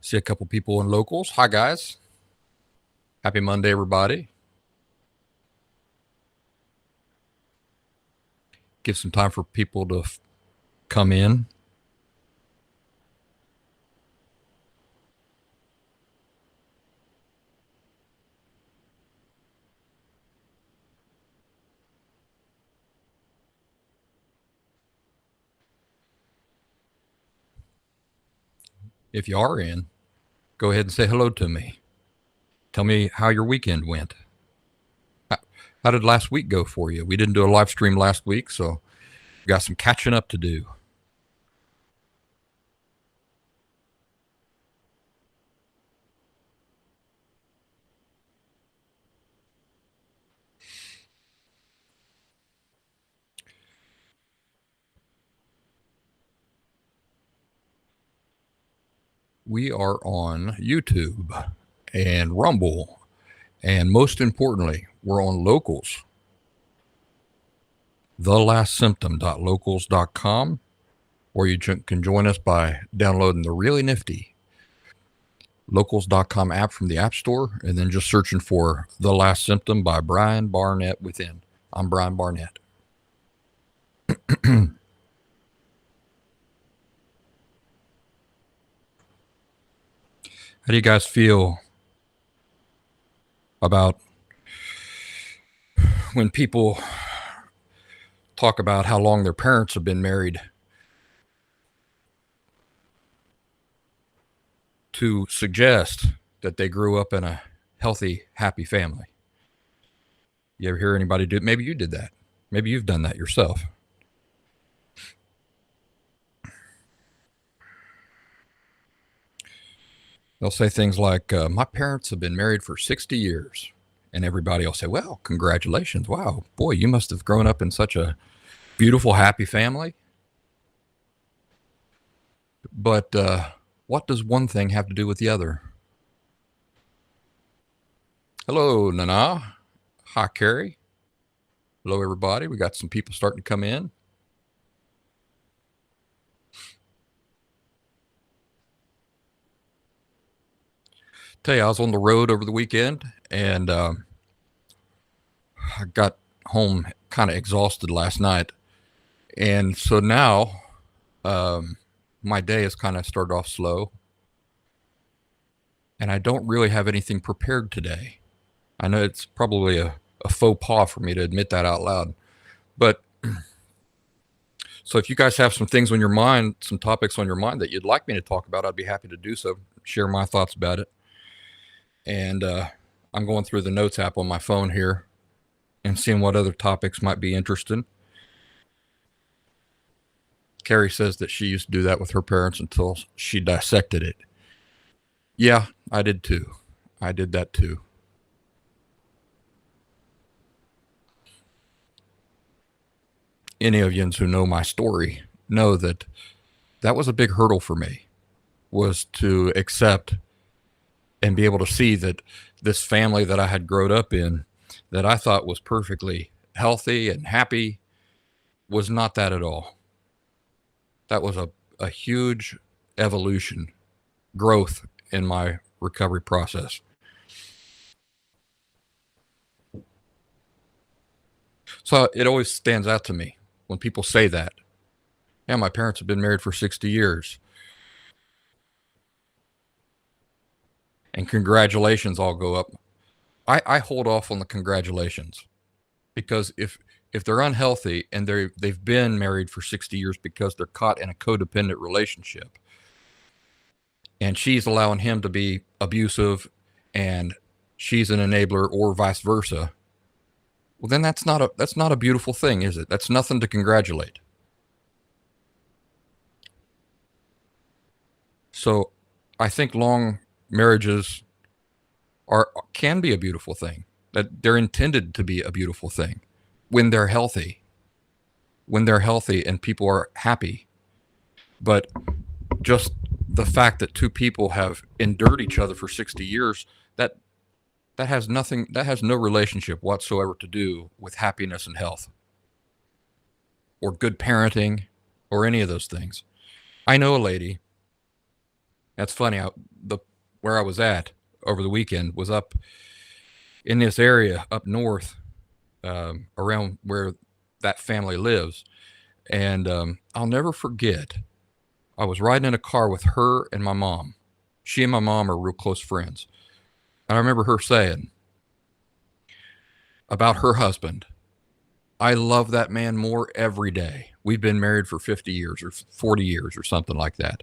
See a couple people in locals. Hi, guys. Happy Monday, everybody. Give some time for people to come in. If you are in, go ahead and say hello to me. Tell me how your weekend went. How did last week go for you? We didn't do a live stream last week, so we got some catching up to do. We are on YouTube and Rumble, and most importantly, we're on Locals. thelastsymptom.locals.com, or you can join us by downloading the really nifty locals.com app from the App Store, and then just searching for The Last Symptom by Brian Barnett within. I'm Brian Barnett. How do you guys feel about when people talk about how long their parents have been married to suggest that they grew up in a healthy, happy family? You ever hear anybody do it? Maybe you did that. Maybe you've done that yourself. They'll say things like, my parents have been married for 60 years. And everybody will say, well, congratulations. Wow, boy, you must have grown up in such a beautiful, happy family. But what does one thing have to do with the other? Hello, Nana. Hi, Carrie. Hello, everybody. We got some people starting to come in. Tell you, I was on the road over the weekend, and I got home kind of exhausted last night. And so now my day has kind of started off slow, and I don't really have anything prepared today. I know it's probably a faux pas for me to admit that out loud, but so if you guys have some things on your mind, some topics on your mind that you'd like me to talk about, I'd be happy to do so, share my thoughts about it. And I'm going through the notes app on my phone here and seeing what other topics might be interesting. Carrie says that she used to do that with her parents until she dissected it. Yeah, I did too. I did that too. Any of you who know my story know that that was a big hurdle for me, was to accept and be able to see that this family that I had grown up in, that I thought was perfectly healthy and happy, was not that at all. That was a huge evolution, growth in my recovery process. So it always stands out to me when people say that. Yeah, my parents have been married for 60 years. And congratulations all go up. I hold off on the congratulations, because if they're unhealthy and they've been married for 60 years because they're caught in a codependent relationship, and she's allowing him to be abusive and she's an enabler, or vice versa, well, then that's not a beautiful thing, is it? That's nothing to congratulate. So I think long marriages can be a beautiful thing, that they're intended to be a beautiful thing when they're healthy and people are happy. But just the fact that two people have endured each other for 60 years, that has no relationship whatsoever to do with happiness and health or good parenting or any of those things. I know a lady. That's funny. The where I was at over the weekend was up in this area up north, around where that family lives. And I'll never forget, I was riding in a car with her and my mom. She and my mom are real close friends. And I remember her saying about her husband, I love that man more every day. We've been married for 50 years or 40 years or something like that.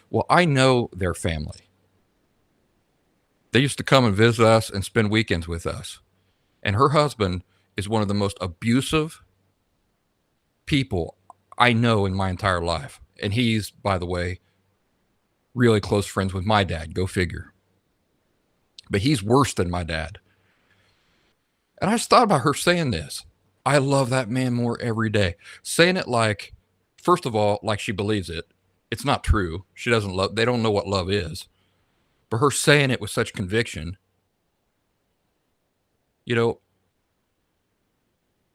Well, I know their family. They used to come and visit us and spend weekends with us. And her husband is one of the most abusive people I know in my entire life. And he's, by the way, really close friends with my dad. Go figure. But he's worse than my dad. And I just thought about her saying this. I love that man more every day. Saying it like, first of all, like she believes it. It's not true. She doesn't love, they don't know what love is. But her saying it with such conviction, you know,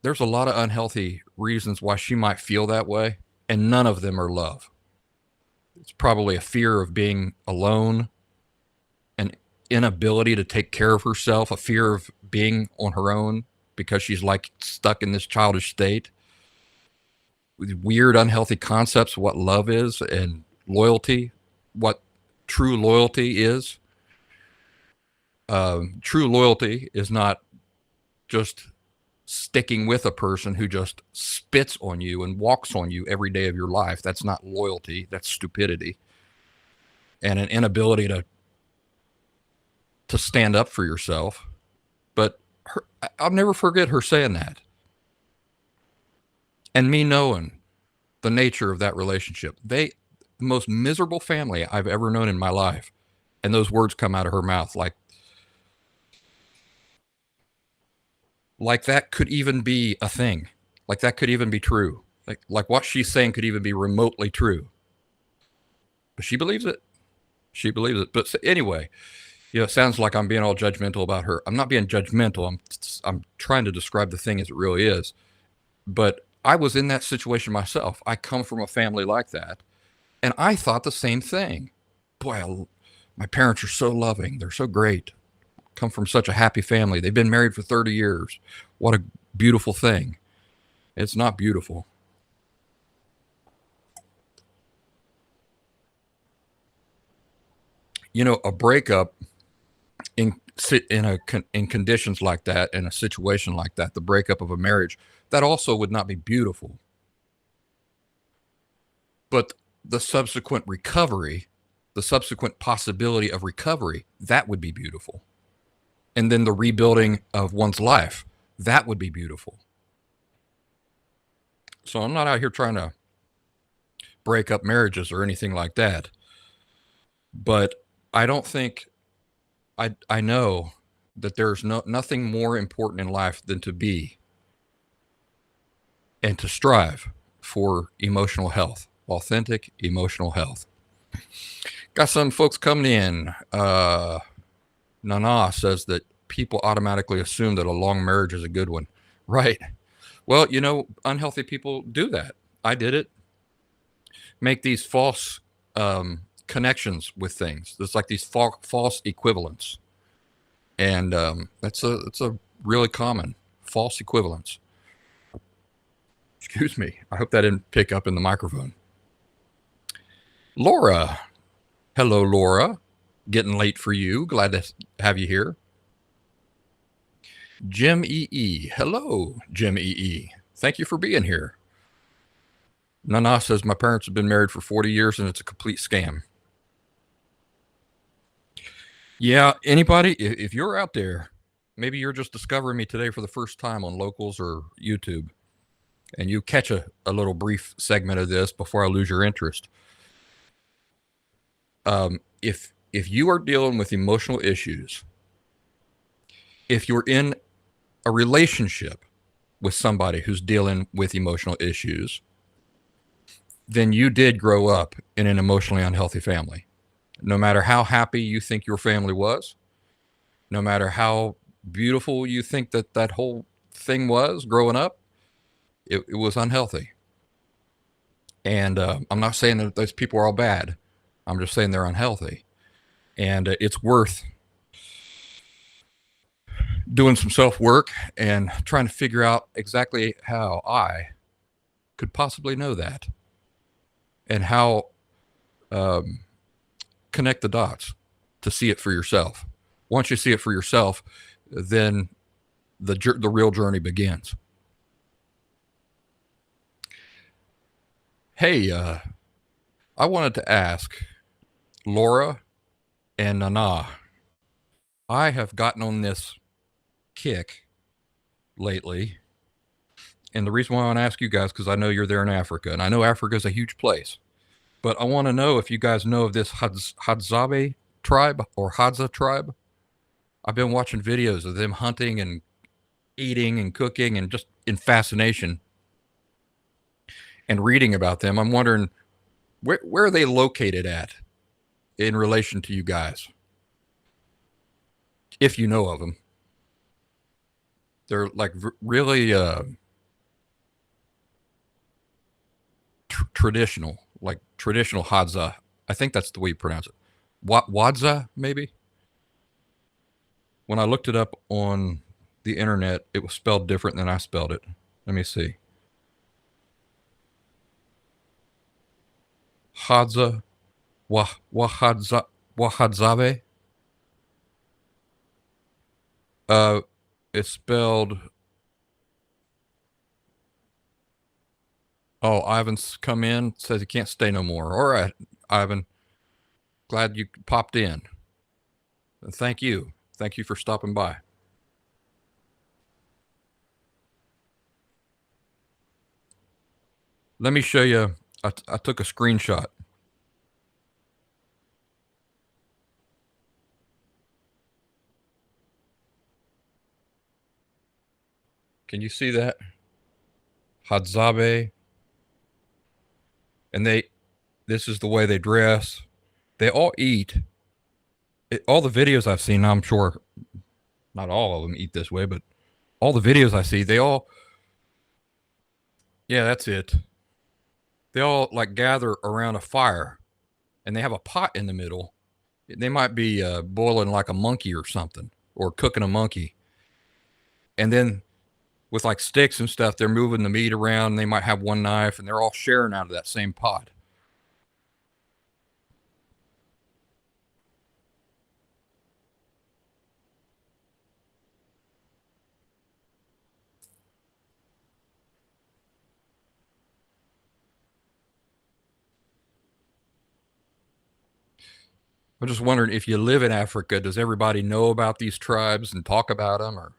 there's a lot of unhealthy reasons why she might feel that way, and none of them are love. It's probably a fear of being alone, an inability to take care of herself, a fear of being on her own because she's like stuck in this childish state. With weird, unhealthy concepts of what love is and loyalty, what true loyalty is. True loyalty is not just sticking with a person who just spits on you and walks on you every day of your life. That's not loyalty. That's stupidity and an inability to stand up for yourself. But I'll never forget her saying that, and me knowing the nature of that relationship. The most miserable family I've ever known in my life, and those words come out of her mouth like that could even be a thing, like that could even be true, like what she's saying could even be remotely true. But she believes it. She believes it. But anyway, it sounds like I'm being all judgmental about her. I'm not being judgmental. I'm trying to describe the thing as it really is. But I was in that situation myself. I come from a family like that, and I thought the same thing. Boy, my parents are so loving. They're so great. Come from such a happy family. They've been married for 30 years. What a beautiful thing. It's not beautiful. A breakup in conditions like that, in a situation like that, the breakup of a marriage, that also would not be beautiful. But the subsequent recovery, the subsequent possibility of recovery, that would be beautiful. And then the rebuilding of one's life, that would be beautiful. So I'm not out here trying to break up marriages or anything like that. But I don't think, I know that there's nothing more important in life than to be and to strive for emotional health, authentic emotional health. Got some folks coming in. Nana says that people automatically assume that a long marriage is a good one. Right. Well, unhealthy people do that. I did it. Make these false connections with things. There's like these false equivalents. And it's a really common false equivalence. Excuse me. I hope that didn't pick up in the microphone. Laura. Hello, Laura. Getting late for you. Glad to have you here. Jim E.E. Hello, Jim E.E. Thank you for being here. Nana says, my parents have been married for 40 years and it's a complete scam. Yeah, anybody, if you're out there, maybe you're just discovering me today for the first time on Locals or YouTube, and you catch a little brief segment of this before I lose your interest. If you are dealing with emotional issues, if you're in a relationship with somebody who's dealing with emotional issues, then you did grow up in an emotionally unhealthy family. No matter how happy you think your family was, no matter how beautiful you think that whole thing was growing up, it was unhealthy. And I'm not saying that those people are all bad. I'm just saying they're unhealthy. And it's worth doing some self work and trying to figure out exactly how I could possibly know that and how connect the dots to see it for yourself. Once you see it for yourself, then the real journey begins. Hey, I wanted to ask Laura and Nana. I have gotten on this kick lately, and the reason why I want to ask you guys because I know you're there in Africa, and I know Africa is a huge place. But I want to know if you guys know of this Hadzabe tribe or Hadza tribe. I've been watching videos of them hunting and eating and cooking and just in fascination and reading about them. I'm wondering where are they located at in relation to you guys, if you know of them. They're like really traditional, like traditional Hadza. I think that's the way you pronounce it. Wadza, maybe? When I looked it up on the internet, it was spelled different than I spelled it. Let me see. Hadza, Wahadzabe. It's spelled. Oh, Ivan's come in. Says he can't stay no more. All right, Ivan. Glad you popped in. Thank you. Thank you for stopping by. Let me show you. I took a screenshot. Can you see that? Hadzabe. And this is the way they dress. They all eat. All the videos I've seen, I'm sure not all of them eat this way, but all the videos I see, they all, yeah, that's it. They all like gather around a fire and they have a pot in the middle. They might be boiling like a monkey or something or cooking a monkey. And then with like sticks and stuff, they're moving the meat around. And they might have one knife and they're all sharing out of that same pot. I'm just wondering if you live in Africa, does everybody know about these tribes and talk about them, or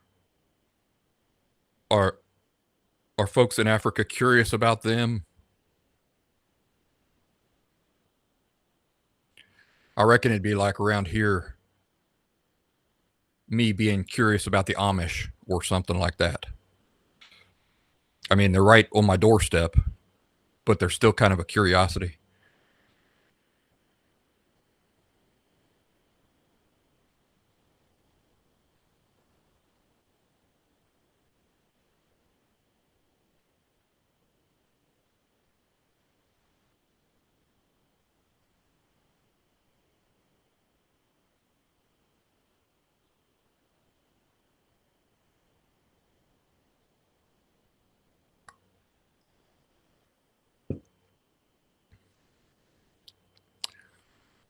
are are folks in Africa curious about them? I reckon it'd be like around here, me being curious about the Amish or something like that. I mean, they're right on my doorstep, but they're still kind of a curiosity.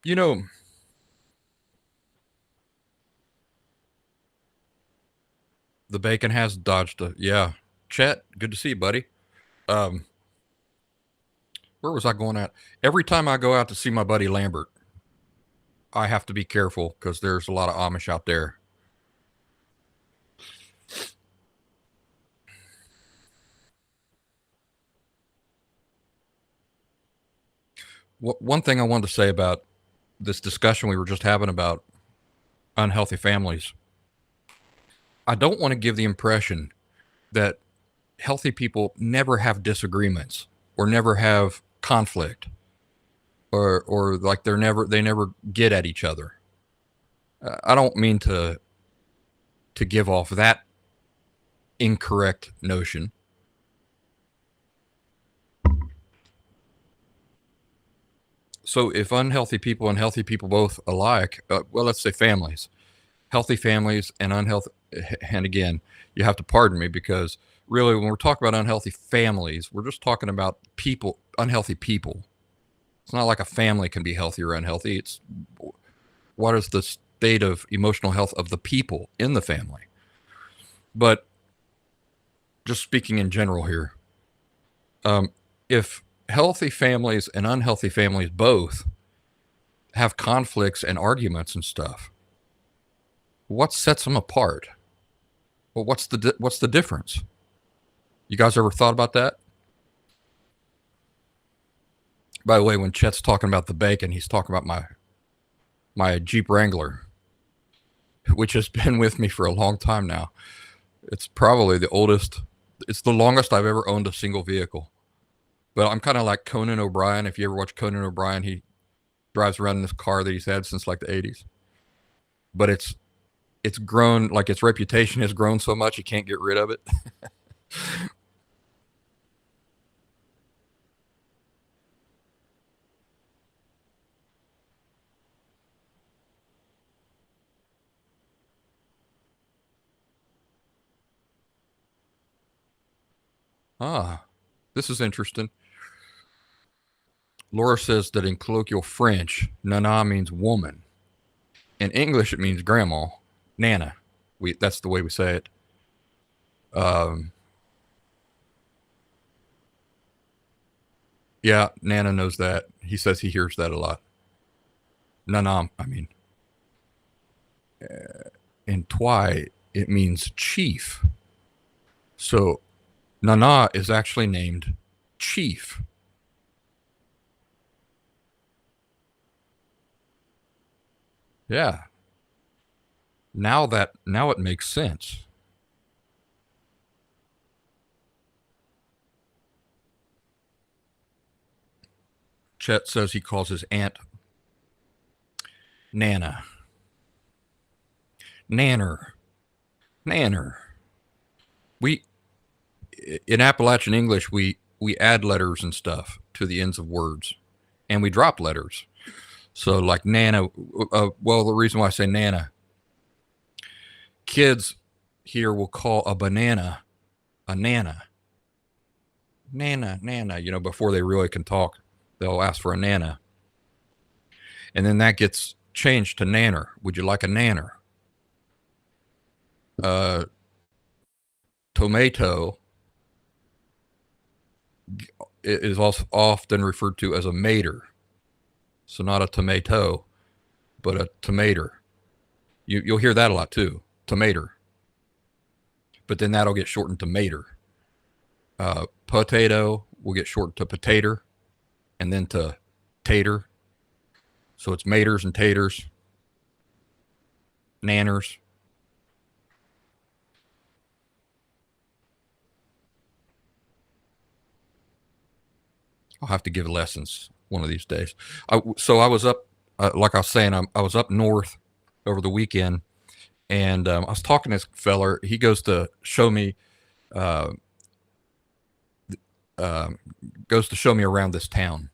You know, the bacon has dodged a, yeah. Chet, good to see you, buddy. Um, where was I going at? Every time I go out to see my buddy Lambert, I have to be careful because there's a lot of Amish out there. One thing I wanted to say about this discussion we were just having about unhealthy families, I don't want to give the impression that healthy people never have disagreements or never have conflict or like they never get at each other. I don't mean to give off that incorrect notion. So if unhealthy people and healthy people both alike, well, let's say families, healthy families and unhealthy, and again, you have to pardon me because really when we're talking about unhealthy families, we're just talking about people, unhealthy people. It's not like a family can be healthy or unhealthy. It's what is the state of emotional health of the people in the family. But just speaking in general here, if healthy families and unhealthy families both have conflicts and arguments and stuff, what sets them apart? Well, what's the difference? You guys ever thought about that? By the way, when Chet's talking about the bacon, he's talking about my Jeep Wrangler, which has been with me for a long time now. It's probably the oldest. It's the longest I've ever owned a single vehicle. But I'm kind of like Conan O'Brien. If you ever watch Conan O'Brien, he drives around in this car that he's had since like the 80s. But it's grown, like its reputation has grown so much you can't get rid of it. Ah, this is interesting. Laura says that in colloquial French, nana means woman. In English, it means grandma, nana. That's the way we say it. Um, yeah, Nana knows that. He says he hears that a lot. Nana, I mean, in Twi, it means chief. So Nana is actually named Chief. Yeah. Now it makes sense. Chet says he calls his aunt Nana. Nanner. Nanner. We in Appalachian English we add letters and stuff to the ends of words, and we drop letters. So like Nana. Well, the reason why I say Nana, kids here will call a banana a nana. Nana, nana. You know, before they really can talk, they'll ask for a nana, and then that gets changed to nanner. Would you like a nanner? Uh, Tomato is also often referred to as a mater. So not a tomato, but a tomater. You'll hear that a lot too, tomater. But then that'll get shortened to mater. Potato will get shortened to potato, and then to tater. So it's maters and taters, nanners. I'll have to give lessons one of these days. So I was up, like I was saying, I was up north over the weekend, and I was talking to this feller. He goes to show me, uh, uh, goes to show me around this town.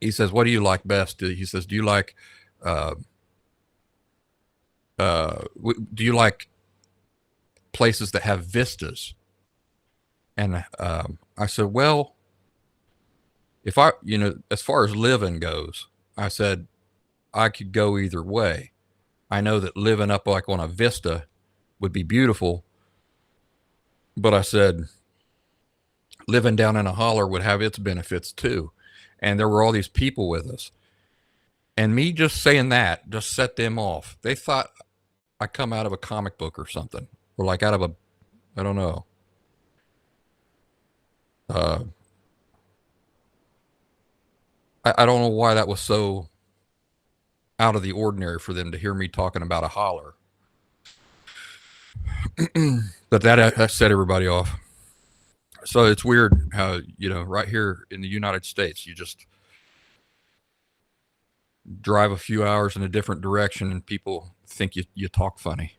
He says, "What do you like best?" He says, "Do you like, uh, do you like places that have vistas?" And I said, "Well, if I, as far as living goes, I said I could go either way. I know that living up like on a vista would be beautiful, but I said living down in a holler would have its benefits too." And there were all these people with us. And me just saying that just set them off. They thought I come out of a comic book or something, or like out of a, I don't know. Uh, I don't know why that was so out of the ordinary for them to hear me talking about a holler. But that set everybody off. So it's weird how, right here in the United States, you just drive a few hours in a different direction and people think you talk funny.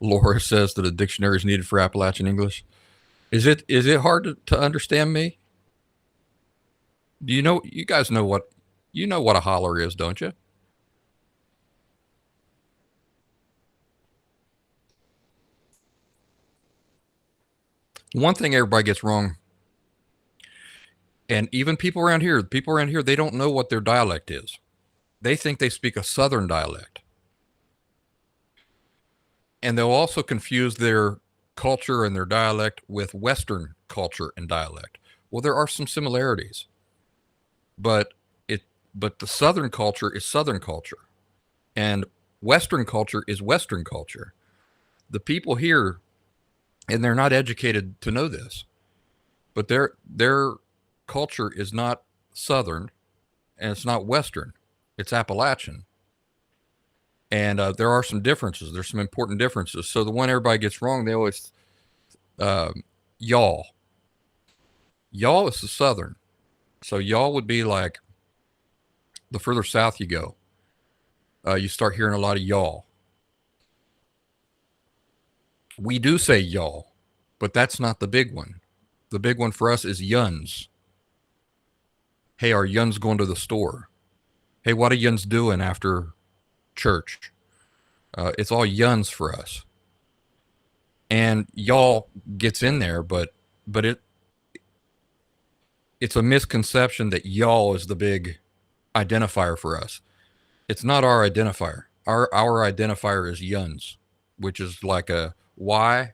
Laura says that a dictionary is needed for Appalachian English. Is it hard to understand me? Do you guys know what a holler is, don't you? One thing everybody gets wrong, and even people around here, they don't know what their dialect is. They think they speak a Southern dialect. And they'll also confuse their culture and their dialect with Western culture and dialect. Well, there are some similarities, but it but the Southern culture is Southern culture, and Western culture is Western culture. The people here, and they're not educated to know this, but their culture is not Southern, and it's not Western. It's Appalachian, and there are some differences. There's some important differences. So the one everybody gets wrong, they always uh, y'all. Y'all is the Southern. So y'all would be like the further south you go, you start hearing a lot of y'all. We do say y'all, but that's not the big one. The big one for us is yuns. Hey, are yuns going to the store? Hey, what are yuns doing after church? It's all yuns for us. And y'all gets in there, but it's a misconception that y'all is the big identifier for us. It's not our identifier. Our identifier is yuns, which is like a Y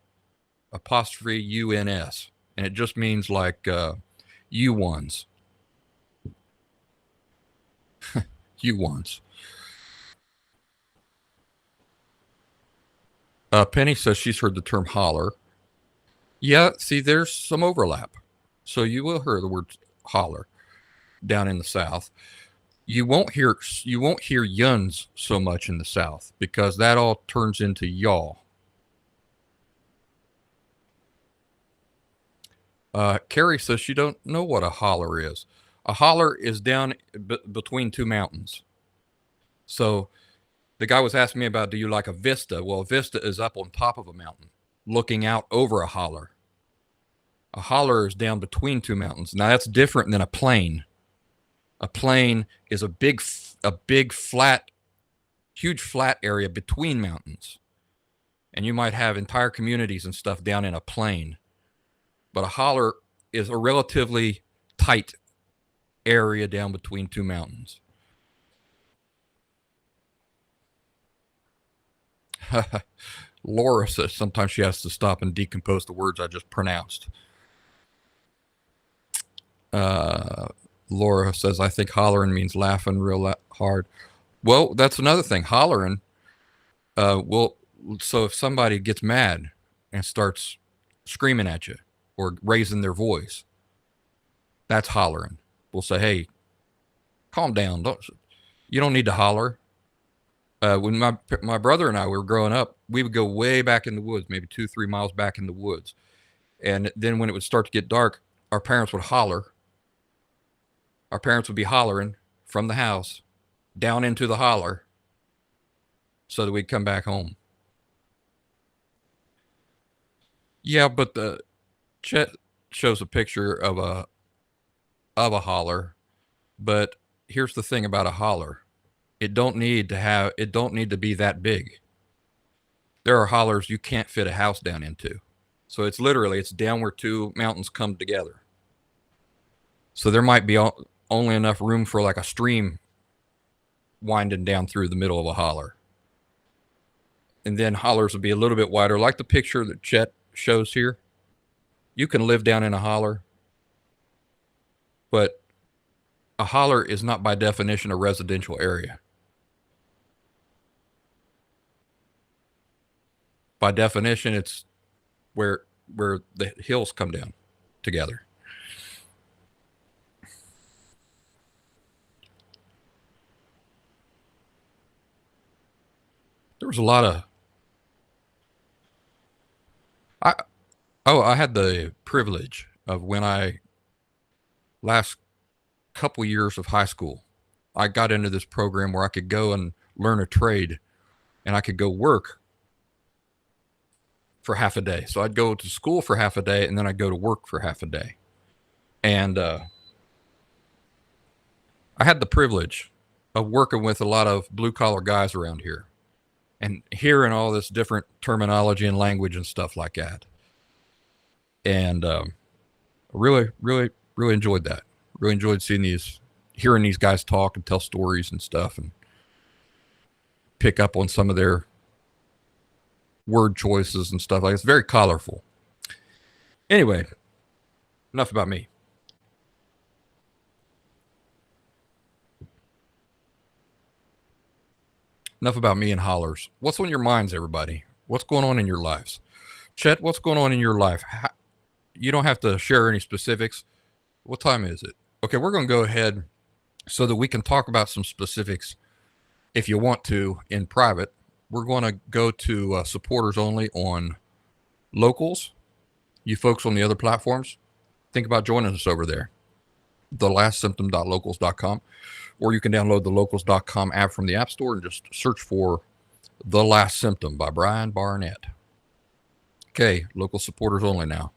apostrophe UNS, and it just means like you ones, you ones. Penny says she's heard the term holler. Yeah, see, there's some overlap. So you will hear the word holler down in the South. You won't hear yuns so much in the South because that all turns into y'all. Carrie says she don't know what a holler is. A holler is down between two mountains. So the guy was asking me about, do you like a vista? Well, a vista is up on top of a mountain, looking out over a holler. A holler is down between two mountains. Now that's different than a plain. A plain is a big flat, huge flat area between mountains, and you might have entire communities and stuff down in a plain. But a holler is a relatively tight area down between two mountains. Laura says sometimes she has to stop and decompose the words I just pronounced. Laura says, I think hollering means laughing real hard. Well, that's another thing. Hollering, so if somebody gets mad and starts screaming at you or raising their voice, that's hollering. We'll say, hey, calm down. You don't need to holler. When my brother and I were growing up, we would go way back in the woods, maybe 2-3 miles back in the woods. And then when it would start to get dark, our parents would holler. Our parents would be hollering from the house down into the holler so that we'd come back home. Yeah, but the Chet shows a picture of a holler, but here's the thing about a holler. It don't need to be that big. There are hollers you can't fit a house down into. So it's down where two mountains come together. So there might be only enough room for like a stream winding down through the middle of a holler. And then hollers will be a little bit wider, like the picture that Chet shows here. You can live down in a holler, but a holler is not by definition a residential area. By definition, it's where the hills come down together. There was a lot of I had the privilege of when I last couple years of high school, I got into this program where I could go and learn a trade and I could go work for half a day. So I'd go to school for half a day, and then I'd go to work for half a day. And I had the privilege of working with a lot of blue collar guys around here and hearing all this different terminology and language and stuff like that. And really enjoyed that. Really enjoyed hearing these guys talk and tell stories and stuff, and pick up on some of their word choices and stuff. Like, it's very colorful. Anyway, enough about me. Enough about me and hollers. What's on your minds, everybody? What's going on in your lives? Chet, what's going on in your life? You don't have to share any specifics. What time is it? Okay, we're going to go ahead so that we can talk about some specifics if you want to in private. We're going to go to supporters only on Locals. You folks on the other platforms, think about joining us over there. thelastsymptom.locals.com, or you can download the locals.com app from the App Store and just search for The Last Symptom by Brian Barnett. Okay, local supporters only now.